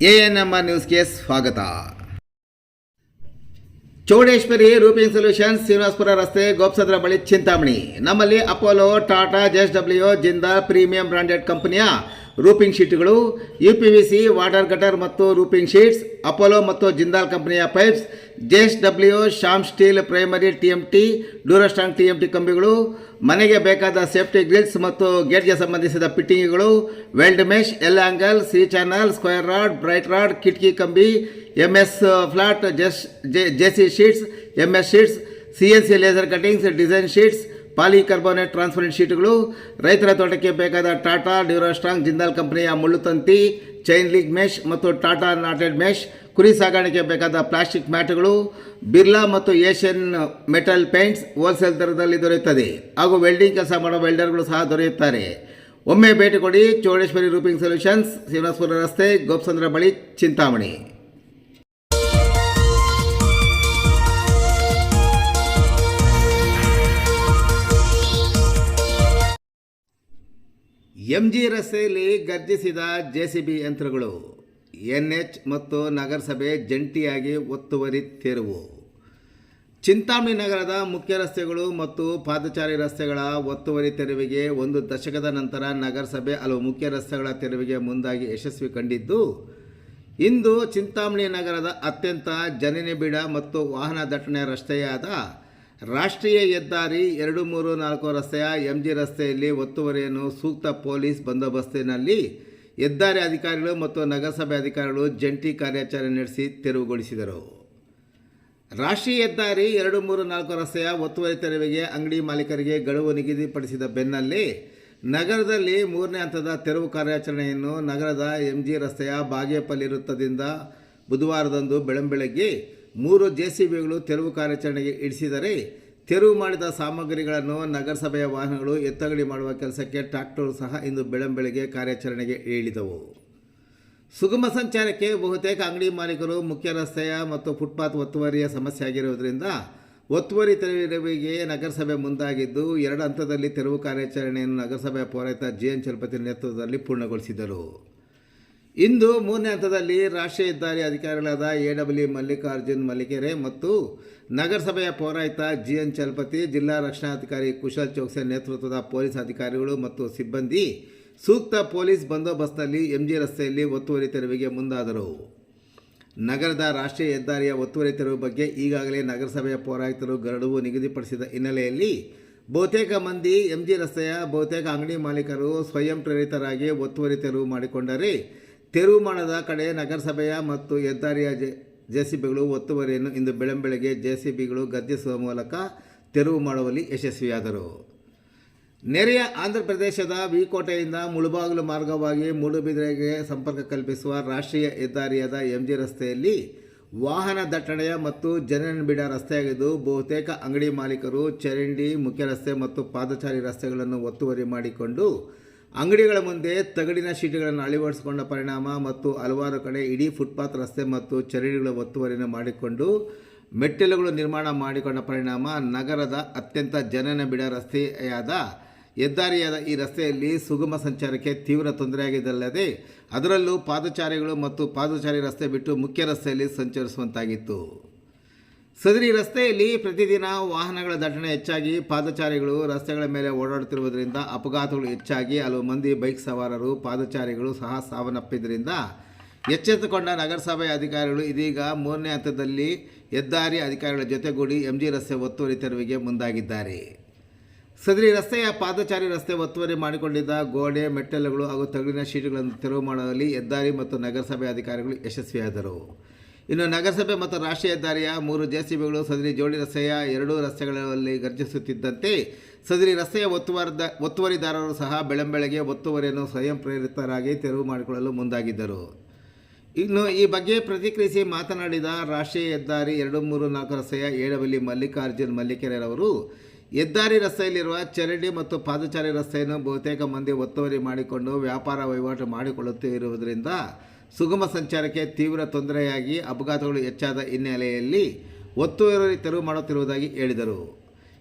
ANM ನ್ಯೂಸ್ಗೆ ಸ್ವಾಗತ. Chowdeshwari roofing solutions, Srinivaspur ರಸ್ತೆ, ಗೋಪ್ಸಂದ್ರ ಬಳಿ, ಚಿಂತಾಮಣಿ. ನಮ್ಮಲ್ಲಿ Apollo, Tata, JSW, Jindal premium branded ಕಂಪನಿಯ ರೂಪಿಂಗ್ ಶೀಟ್ಗಳು, UPVC, ವಾಟರ್ ಗಟರ್ ಮತ್ತು ರೂಪಿಂಗ್ ಶೀಟ್ಸ್, ಅಪೋಲೋ ಮತ್ತು ಜಿಂದಾಲ್ ಕಂಪನಿಯ pipes, JSW, Shyam steel primary TMT, Durastrong TMT ಕಂಬಿಗಳು, ಮನೆಗೆ ಬೇಕಾದ ಸೇಫ್ಟಿ ಗ್ರಿಲ್ಸ್ ಮತ್ತು ಗೇಟ್ಗೆ ಸಂಬಂಧಿಸಿದ ಫಿಟ್ಟಿಂಗ್ಗಳು, weld mesh, L angle, C channel, square rod, bright rod, ಕಿಟಕಿ ಕಂಬಿ, MS flat, JC sheets, MS sheets, CNC laser cuttings, design sheets, polycarbonate transparent ಶೀಟ್ಗಳು, ರೈತರ ತೋಟಕ್ಕೆ ಬೇಕಾದ ಟಾಟಾ, ಡ್ಯೂರಾಸ್ಟ್ರಾಂಗ್, ಜಿಂದಾಲ್ ಕಂಪನಿಯ ಮುಳ್ಳುತಂತಿ, ಚೈನ್ ಲಿಂಕ್ ಮೆಶ್ ಮತ್ತು ಟಾಟಾ ನಾಟೆಡ್ ಮೆಶ್, ಕುರಿ ಸಾಗಾಣಿಕೆ ಬೇಕಾದ ಪ್ಲಾಸ್ಟಿಕ್ ಮ್ಯಾಟ್ಗಳು, ಬಿರ್ಲಾ ಮತ್ತು ಏಷ್ಯನ್ ಮೆಟಲ್ ಪೇಂಟ್ಸ್ ಹೋಲ್ಸೇಲ್ ದರದಲ್ಲಿ ದೊರೆಯುತ್ತದೆ. ಹಾಗೂ ವೆಲ್ಡಿಂಗ್ ಕೆಲಸ ಮಾಡೋ ವೆಲ್ಡರ್ಗಳು ಸಹ ದೊರೆಯುತ್ತಾರೆ. ಒಮ್ಮೆ ಭೇಟಿ ಕೊಡಿ. ಚೌಡೇಶ್ವರಿ ರೂಪಿಂಗ್ ಸೊಲ್ಯೂಷನ್ಸ್, ಶ್ರೀನಿವಾಸಪುರ ರಸ್ತೆ, ಗೋಪ್ಸಂದ್ರ ಬಳಿ, ಚಿಂತಾಮಣಿ. MG ರಸ್ತೆಯಲ್ಲಿ ಗರ್ಜಿಸಿದ JCB ಯಂತ್ರಗಳು. NH ಮತ್ತು ನಗರಸಭೆ ಜಂಟಿಯಾಗಿ ಒತ್ತುವರಿ ತೆರವು. ಚಿಂತಾಮಣಿ ನಗರದ ಮುಖ್ಯ ರಸ್ತೆಗಳು ಮತ್ತು ಪಾದಚಾರಿ ರಸ್ತೆಗಳ ಒತ್ತುವರಿ ತೆರವಿಗೆ 1 ದಶಕದ ನಂತರ ನಗರಸಭೆ ಹಲವು ಮುಖ್ಯ ರಸ್ತೆಗಳ ತೆರವಿಗೆ ಮುಂದಾಗಿ ಯಶಸ್ವಿ ಕಂಡಿದ್ದು, ಇಂದು ಚಿಂತಾಮಣಿ ನಗರದ ಅತ್ಯಂತ ಜನನಿಬಿಡ ಮತ್ತು ವಾಹನ ದಟ್ಟಣೆ ರಸ್ತೆಯಾದ ರಾಷ್ಟ್ರೀಯ ಹೆದ್ದಾರಿ 234 ರಸ್ತೆಯ MG ರಸ್ತೆಯಲ್ಲಿ ಒತ್ತುವರಿಯನ್ನು ಸೂಕ್ತ ಪೊಲೀಸ್ ಬಂದೋಬಸ್ತಿನಲ್ಲಿ ಹೆದ್ದಾರಿ ಅಧಿಕಾರಿಗಳು ಮತ್ತು ನಗರಸಭೆ ಅಧಿಕಾರಿಗಳು ಜಂಟಿ ಕಾರ್ಯಾಚರಣೆ ನಡೆಸಿ ತೆರವುಗೊಳಿಸಿದರು. ರಾಷ್ಟ್ರೀಯ ಹೆದ್ದಾರಿ 234 ರಸ್ತೆಯ ಒತ್ತುವರಿ ತೆರವಿಗೆ ಅಂಗಡಿ ಮಾಲೀಕರಿಗೆ ಗಡುವು ನಿಗದಿಪಡಿಸಿದ ಬೆನ್ನಲ್ಲೇ ನಗರದಲ್ಲಿ 3ನೇ ಹಂತದ ತೆರವು ಕಾರ್ಯಾಚರಣೆಯನ್ನು ನಗರದ MG ರಸ್ತೆಯ ಬಾಗೇಪಲ್ಲಿ ವೃತ್ತದಿಂದ ಬುಧವಾರದಂದು ಬೆಳಂಬೆಳಗ್ಗೆ 3 JCBಗಳು ತೆರವು ಕಾರ್ಯಾಚರಣೆಗೆ ಇಳಿಸಿದರೆ, ತೆರವು ಮಾಡಿದ ಸಾಮಗ್ರಿಗಳನ್ನು ನಗರಸಭೆಯ ವಾಹನಗಳು ಎತ್ತಗಡಿ ಮಾಡುವ ಕೆಲಸಕ್ಕೆ ಟ್ರ್ಯಾಕ್ಟರ್ ಸಹ ಇಂದು ಬೆಳಂಬೆಳಗ್ಗೆ ಕಾರ್ಯಾಚರಣೆಗೆ ಇಳಿದವು. ಸುಗಮ ಸಂಚಾರಕ್ಕೆ ಬಹುತೇಕ ಅಂಗಡಿ ಮಾಲೀಕರು ಮುಖ್ಯ ರಸ್ತೆಯ ಮತ್ತು ಫುಟ್ಪಾತ್ ಒತ್ತುವರಿಯ ಸಮಸ್ಯೆ ಆಗಿರುವುದರಿಂದ ಒತ್ತುವರಿ ತೆರವಿಗೆ ನಗರಸಭೆ ಮುಂದಾಗಿದ್ದು, 2 ಹಂತದಲ್ಲಿ ತೆರವು ಕಾರ್ಯಾಚರಣೆಯನ್ನು ನಗರಸಭೆಯ ಪೌರಾಯುಕ್ತ JN ಚಲಪತಿ ನೇತೃತ್ವದಲ್ಲಿ ಪೂರ್ಣಗೊಳಿಸಿದರು. ಇಂದು 3ನೇ ಹಂತದಲ್ಲಿ ರಾಷ್ಟ್ರೀಯ ಹೆದ್ದಾರಿ ಅಧಿಕಾರಿಗಳಾದ AW ಮಲ್ಲಿಕಾರ್ಜುನ್ ಮಲ್ಲಿಕೆರೆ ಮತ್ತು ನಗರಸಭೆಯ ಪೌರಾಯುಕ್ತ JN ಚಲಪತಿ, ಜಿಲ್ಲಾ ರಕ್ಷಣಾಧಿಕಾರಿ ಕುಶಲ್ ಚೌಕ್ಸೆ ನೇತೃತ್ವದ ಪೊಲೀಸ್ ಅಧಿಕಾರಿಗಳು ಮತ್ತು ಸಿಬ್ಬಂದಿ ಸೂಕ್ತ ಪೊಲೀಸ್ ಬಂದೋಬಸ್ತ್ನಲ್ಲಿ MG ರಸ್ತೆಯಲ್ಲಿ ಒತ್ತುವರಿ ತೆರವಿಗೆ ಮುಂದಾದರು. ನಗರದ ರಾಷ್ಟ್ರೀಯ ಹೆದ್ದಾರಿಯ ಒತ್ತುವರಿ ತೆರವು ಬಗ್ಗೆ ಈಗಾಗಲೇ ನಗರಸಭೆಯ ಪೌರಾಯುಕ್ತರು ಗಡುವು ನಿಗದಿಪಡಿಸಿದ ಹಿನ್ನೆಲೆಯಲ್ಲಿ ಬಹುತೇಕ ಮಂದಿ MG ರಸ್ತೆಯ ಬಹುತೇಕ ಅಂಗಡಿ ಮಾಲೀಕರು ಸ್ವಯಂ ಪ್ರೇರಿತರಾಗಿ ಒತ್ತುವರಿ ತೆರವು ಮಾಡಿಕೊಂಡರೆ, ತೆರವು ಮಾಡದ ಕಡೆ ನಗರಸಭೆಯ ಮತ್ತು ಹೆದ್ದಾರಿಯ JCBಗಳು ಒತ್ತುವರಿಯನ್ನು ಇಂದು ಬೆಳಂಬೆಳಗ್ಗೆ JCBಗಳು ಗರ್ಜಿಸುವ ಮೂಲಕ ತೆರವು ಮಾಡುವಲ್ಲಿ ಯಶಸ್ವಿಯಾದರು. ನೆರೆಯ ಆಂಧ್ರ ಪ್ರದೇಶದ ವಿಕೋಟೆಯಿಂದ ಮುಳುಬಾಗಿಲು ಮಾರ್ಗವಾಗಿ ಮೂಡುಬಿದಿರೆಗೆ ಸಂಪರ್ಕ ಕಲ್ಪಿಸುವ ರಾಷ್ಟ್ರೀಯ ಹೆದ್ದಾರಿಯಾದ MG ರಸ್ತೆಯಲ್ಲಿ ವಾಹನ ದಟ್ಟಣೆಯ ಮತ್ತು ಜನನಿಬಿಡ ರಸ್ತೆಯಾಗಿದ್ದು, ಬಹುತೇಕ ಅಂಗಡಿ ಮಾಲೀಕರು ಚರಂಡಿ, ಮುಖ್ಯ ರಸ್ತೆ ಮತ್ತು ಪಾದಚಾರಿ ರಸ್ತೆಗಳನ್ನು ಒತ್ತುವರಿ ಮಾಡಿಕೊಂಡು ಅಂಗಡಿಗಳ ಮುಂದೆ ತಗಡಿನ ಶೀಟ್ಗಳನ್ನು ಅಳವಡಿಸಿಕೊಂಡ ಪರಿಣಾಮ ಮತ್ತು ಹಲವಾರು ಕಡೆ ಇಡೀ ಫುಟ್ಪಾತ್ ರಸ್ತೆ ಮತ್ತು ಚರಂಡಿಗಳ ಒತ್ತುವರಿಯನ್ನು ಮಾಡಿಕೊಂಡು ಮೆಟ್ಟಿಲುಗಳು ನಿರ್ಮಾಣ ಮಾಡಿಕೊಂಡ ಪರಿಣಾಮ ನಗರದ ಅತ್ಯಂತ ಜನನಿಬಿಡ ರಸ್ತೆಯಾದ ಹೆದ್ದಾರಿಯಾದ ಈ ರಸ್ತೆಯಲ್ಲಿ ಸುಗಮ ಸಂಚಾರಕ್ಕೆ ತೀವ್ರ ತೊಂದರೆಯಾಗಿದ್ದಲ್ಲದೆ, ಅದರಲ್ಲೂ ಪಾದಚಾರಿಗಳು ಮತ್ತು ಪಾದಚಾರಿ ರಸ್ತೆ ಬಿಟ್ಟು ಮುಖ್ಯ ರಸ್ತೆಯಲ್ಲಿ ಸಂಚರಿಸುವಂತಾಗಿತ್ತು. ಸದರಿ ರಸ್ತೆಯಲ್ಲಿ ಪ್ರತಿದಿನ ವಾಹನಗಳ ದಟ್ಟಣೆ ಹೆಚ್ಚಾಗಿ ಪಾದಚಾರಿಗಳು ರಸ್ತೆಗಳ ಮೇಲೆ ಓಡಾಡುತ್ತಿರುವುದರಿಂದ ಅಪಘಾತಗಳು ಹೆಚ್ಚಾಗಿ ಹಲವು ಮಂದಿ ಬೈಕ್ ಸವಾರರು, ಪಾದಚಾರಿಗಳು ಸಹ ಸಾವನ್ನಪ್ಪಿದ್ದರಿಂದ ಎಚ್ಚೆತ್ತುಕೊಂಡ ನಗರಸಭೆ ಅಧಿಕಾರಿಗಳು ಇದೀಗ 3ನೇ ಹಂತದಲ್ಲಿ ಹೆದ್ದಾರಿ ಅಧಿಕಾರಿಗಳ ಜೊತೆಗೂಡಿ MG ರಸ್ತೆ ಒತ್ತುವರಿ ತೆರವಿಗೆ ಮುಂದಾಗಿದ್ದಾರೆ. ಸದರಿ ರಸ್ತೆಯ ಪಾದಚಾರಿ ರಸ್ತೆ ಒತ್ತುವರಿ ಮಾಡಿಕೊಂಡಿದ್ದ ಗೋಡೆ, ಮೆಟ್ಟಲುಗಳು ಹಾಗೂ ತಗಡಿನ ಶೀಟ್ಗಳನ್ನು ತೆರವು ಮಾಡುವಲ್ಲಿ ಹೆದ್ದಾರಿ ಮತ್ತು ನಗರಸಭೆ ಅಧಿಕಾರಿಗಳು ಯಶಸ್ವಿಯಾದರು. ಇನ್ನು ನಗರಸಭೆ ಮತ್ತು ರಾಷ್ಟ್ರೀಯ ಹೆದ್ದಾರಿಯ 3 JCBಗಳು ಸದರಿ ಜೋಡಿ ರಸ್ತೆಯ 2 ರಸ್ತೆಗಳಲ್ಲಿ ಗರ್ಜಿಸುತ್ತಿದ್ದಂತೆ ಸದರಿ ರಸ್ತೆಯ ಒತ್ತುವರಿದಾರರು ಸಹ ಬೆಳಂಬೆಳಗ್ಗೆ ಒತ್ತುವರಿಯನ್ನು ಸ್ವಯಂ ಪ್ರೇರಿತರಾಗಿ ತೆರವು ಮಾಡಿಕೊಳ್ಳಲು ಮುಂದಾಗಿದ್ದರು. ಇನ್ನು ಈ ಬಗ್ಗೆ ಪ್ರತಿಕ್ರಿಯಿಸಿ ಮಾತನಾಡಿದ ರಾಷ್ಟ್ರೀಯ ಹೆದ್ದಾರಿ 234 ರಸ್ತೆಯ AW ಮಲ್ಲಿಕಾರ್ಜುನ್ ಮಲ್ಲಿಕೆರೆರವರು, ಹೆದ್ದಾರಿ ರಸ್ತೆಯಲ್ಲಿರುವ ಚರಂಡಿ ಮತ್ತು ಪಾದಚಾರಿ ರಸ್ತೆಯನ್ನು ಬಹುತೇಕ ಮಂದಿ ಒತ್ತುವರಿ ಮಾಡಿಕೊಂಡು ವ್ಯಾಪಾರ ವಹಿವಾಟು ಮಾಡಿಕೊಳ್ಳುತ್ತಿರುವುದರಿಂದ ಸುಗಮ ಸಂಚಾರಕ್ಕೆ ತೀವ್ರ ತೊಂದರೆಯಾಗಿ ಅಪಘಾತಗಳು ಹೆಚ್ಚಾದ ಹಿನ್ನೆಲೆಯಲ್ಲಿ ಒತ್ತುವರಿ ತೆರವು ಮಾಡುತ್ತಿರುವುದಾಗಿ ಹೇಳಿದರು.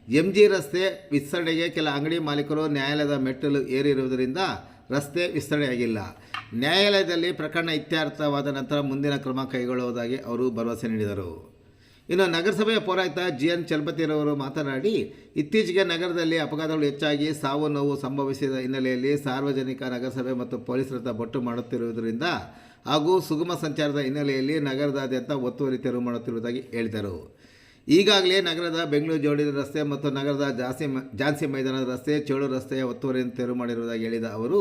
MG ರಸ್ತೆ ವಿಸ್ತರಣೆಗೆ ಕೆಲ ಅಂಗಡಿ ಮಾಲೀಕರು ನ್ಯಾಯಾಲಯದ ಮೆಟ್ಟಿಲು ಏರಿರುವುದರಿಂದ ರಸ್ತೆ ವಿಸ್ತರಣೆಯಾಗಿಲ್ಲ. ನ್ಯಾಯಾಲಯದಲ್ಲಿ ಪ್ರಕರಣ ಇತ್ಯರ್ಥವಾದ ನಂತರ ಮುಂದಿನ ಕ್ರಮ ಕೈಗೊಳ್ಳುವುದಾಗಿ ಅವರು ಭರವಸೆ ನೀಡಿದರು. ಇನ್ನು ನಗರಸಭೆಯ ಪೌರಾಯುಕ್ತ GN ಚಲಪತಿರವರು ಮಾತನಾಡಿ, ಇತ್ತೀಚೆಗೆ ನಗರದಲ್ಲಿ ಅಪಘಾತಗಳು ಹೆಚ್ಚಾಗಿ ಸಾವು ನೋವು ಸಂಭವಿಸಿದ ಹಿನ್ನೆಲೆಯಲ್ಲಿ ಸಾರ್ವಜನಿಕ ನಗರಸಭೆ ಮತ್ತು ಪೊಲೀಸರ ಬೊಟ್ಟು ಮಾಡುತ್ತಿರುವುದರಿಂದ ಹಾಗೂ ಸುಗಮ ಸಂಚಾರದ ಹಿನ್ನೆಲೆಯಲ್ಲಿ ನಗರದಾದ್ಯಂತ ಒತ್ತುವರಿ ತೆರವು ಮಾಡುತ್ತಿರುವುದಾಗಿ ಹೇಳಿದರು. ಈಗಾಗಲೇ ನಗರದ ಬೆಂಗಳೂರು ಜೋಡಿ ರಸ್ತೆ ಮತ್ತು ನಗರದ ಝಾನ್ಸಿ ಮೈದಾನದ ರಸ್ತೆ, ಚೇಳು ರಸ್ತೆಯ ಒತ್ತುವರಿಯನ್ನು ತೆರವು ಮಾಡಿರುವುದಾಗಿ ಹೇಳಿದ ಅವರು,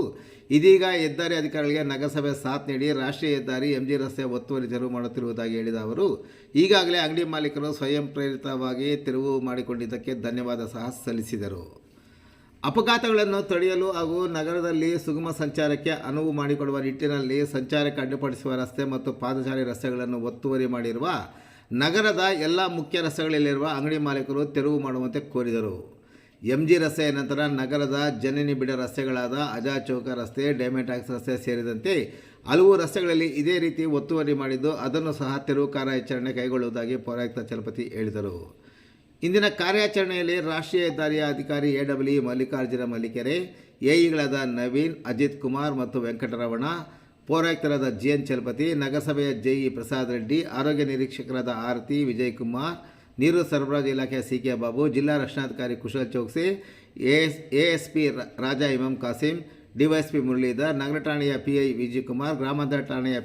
ಇದೀಗ ಹೆದ್ದಾರಿ ಅಧಿಕಾರಿಗಳಿಗೆ ನಗರಸಭೆ ಸಾಥ್ ನೀಡಿ ರಾಷ್ಟ್ರೀಯ ಹೆದ್ದಾರಿ MG ರಸ್ತೆಯ ಒತ್ತುವರಿ ತೆರವು ಮಾಡುತ್ತಿರುವುದಾಗಿ ಹೇಳಿದ ಅವರು, ಈಗಾಗಲೇ ಅಂಗಡಿ ಮಾಲೀಕರು ಸ್ವಯಂ ಪ್ರೇರಿತವಾಗಿ ತೆರವು ಮಾಡಿಕೊಂಡಿದ್ದಕ್ಕೆ ಧನ್ಯವಾದ ಸಹ ಸಲ್ಲಿಸಿದರು. ಅಪಘಾತಗಳನ್ನು ತಡೆಯಲು ಹಾಗೂ ನಗರದಲ್ಲಿ ಸುಗಮ ಸಂಚಾರಕ್ಕೆ ಅನುವು ಮಾಡಿಕೊಡುವ ನಿಟ್ಟಿನಲ್ಲಿ ಸಂಚಾರಕ್ಕೆ ಅಡ್ಡಿಪಡಿಸುವ ರಸ್ತೆ ಮತ್ತು ಪಾದಚಾರಿ ರಸ್ತೆಗಳನ್ನು ಒತ್ತುವರಿ ಮಾಡಿರುವ ನಗರದ ಎಲ್ಲ ಮುಖ್ಯ ರಸ್ತೆಗಳಲ್ಲಿರುವ ಅಂಗಡಿ ಮಾಲೀಕರು ತೆರವು ಮಾಡುವಂತೆ ಕೋರಿದರು. MG ರಸ್ತೆಯ ನಂತರ ನಗರದ ಜನನಿ ಬಿಡ ರಸ್ತೆಗಳಾದ ಆಜಾದ್ ಚೌಕ ರಸ್ತೆ, ಡೈಮಂಡ್ ಟ್ಯಾಕ್ಸ್ ರಸ್ತೆ ಸೇರಿದಂತೆ ಹಲವು ರಸ್ತೆಗಳಲ್ಲಿ ಇದೇ ರೀತಿ ಒತ್ತುವರಿ ಮಾಡಿದ್ದು ಅದನ್ನು ಸಹ ತೆರವು ಕಾರ್ಯಾಚರಣೆ ಕೈಗೊಳ್ಳುವುದಾಗಿ ಪೌರಾಯುಕ್ತ ಚಲಪತಿ ಹೇಳಿದರು. ಇಂದಿನ ಕಾರ್ಯಾಚರಣೆಯಲ್ಲಿ ರಾಷ್ಟ್ರೀಯ ಹೆದ್ದಾರಿಯ ಅಧಿಕಾರಿ AWE ಮಲ್ಲಿಕಾರ್ಜುನ ಮಲ್ಲಿಕೆರೆ, AEಗಳಾದ ನವೀನ್, ಅಜಿತ್ ಕುಮಾರ್ ಮತ್ತು ವೆಂಕಟರಮಣ, ಪೌರಾಯುಕ್ತರಾದ GN ಚಲಪತಿ, ನಗರಸಭೆಯ JE ಪ್ರಸಾದ್ ರೆಡ್ಡಿ, ಆರೋಗ್ಯ ನಿರೀಕ್ಷಕರಾದ ಆರತಿ, ವಿಜಯ್ ಕುಮಾರ್, ನೀರು ಸರಬರಾಜು ಇಲಾಖೆಯ CK ಬಾಬು, ಜಿಲ್ಲಾ ರಕ್ಷಣಾಧಿಕಾರಿ ಕುಶಲ್ ಚೌಕ್ಸಿ, ASP ರಾಜಾ ಇಮಾಮ್ ಕಾಸಿಂ, DYSP ಮುರಳೀಧರ್, ನಗರ ಠಾಣೆಯ PI ವಿಜಯ್ ಕುಮಾರ್, ಗ್ರಾಮಾಂತರ ಠಾಣೆಯ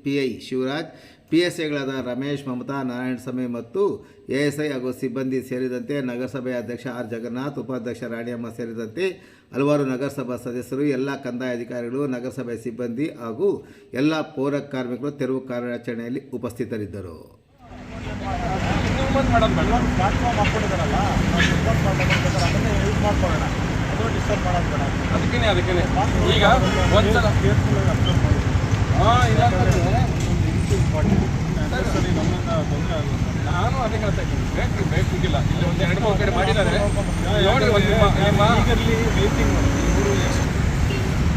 PI ಶಿವರಾಜ್, PSIಗಳಾದ ರಮೇಶ್, ಮಮತಾ, ನಾರಾಯಣಸ್ವಾಮಿ ಮತ್ತು ASI ಹಾಗೂ ಸಿಬ್ಬಂದಿ ಸೇರಿದಂತೆ ನಗರಸಭೆಯ ಅಧ್ಯಕ್ಷ R ಜಗನ್ನಾಥ್, ಉಪಾಧ್ಯಕ್ಷ ರಾಣಿಯಮ್ಮ ಸೇರಿದಂತೆ ಹಲವಾರು ನಗರಸಭಾ ಸದಸ್ಯರು, ಎಲ್ಲ ಕಂದಾಯ ಅಧಿಕಾರಿಗಳು, ನಗರಸಭೆ ಸಿಬ್ಬಂದಿ ಹಾಗೂ ಎಲ್ಲ ಪೌರ ಕಾರ್ಮಿಕರು ತೆರವು ಕಾರ್ಯಾಚರಣೆಯಲ್ಲಿ ಉಪಸ್ಥಿತರಿದ್ದರು. ನಾನು ಅದೇ ಹೇಳ್ತಾ ಇದ್ದೀನಿ, ಬೇಕಿಲ್ಲ ಇಲ್ಲಿ ಒಂದು 2-3 ಕಡೆ ಮಾಡಿದ್ದಾರೆ ನೋಡಿ,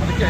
ಅದಕ್ಕೆ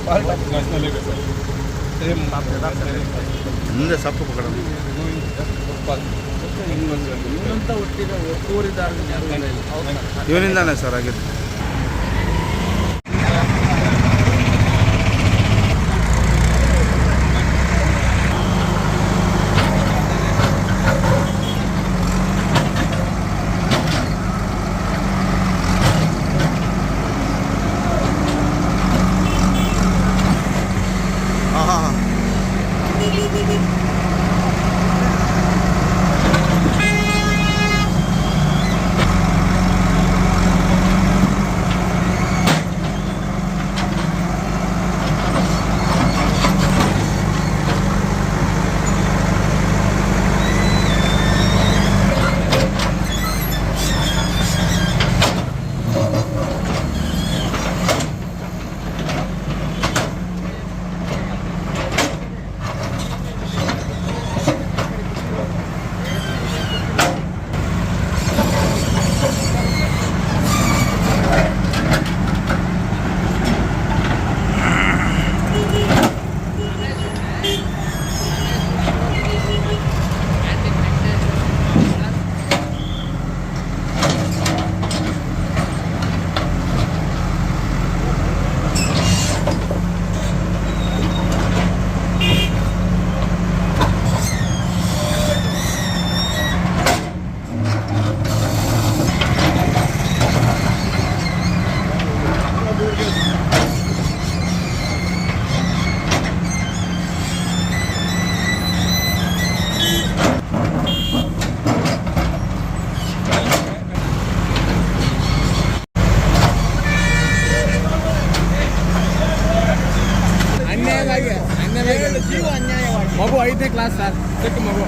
ನ್ಯಾಷನಲ್ ಹೈವೇ ಸರ್ ಸೇಮ್ ಮುಂದೆ ಸಪ್ಪು ಪಕಡ ಇವನಂತ ಒತ್ತುವರಿದಾರ ಇವನಿಂದಾನೆ ಸರ್ ಆಗಿದ್ದು. ಹಾಂ ಅನ್ಯಾಯವಾಗಿ ಮಗು 5ನೇ ಕ್ಲಾಸ್ ಸರ್ ಚಿಕ್ಕ ಮಗು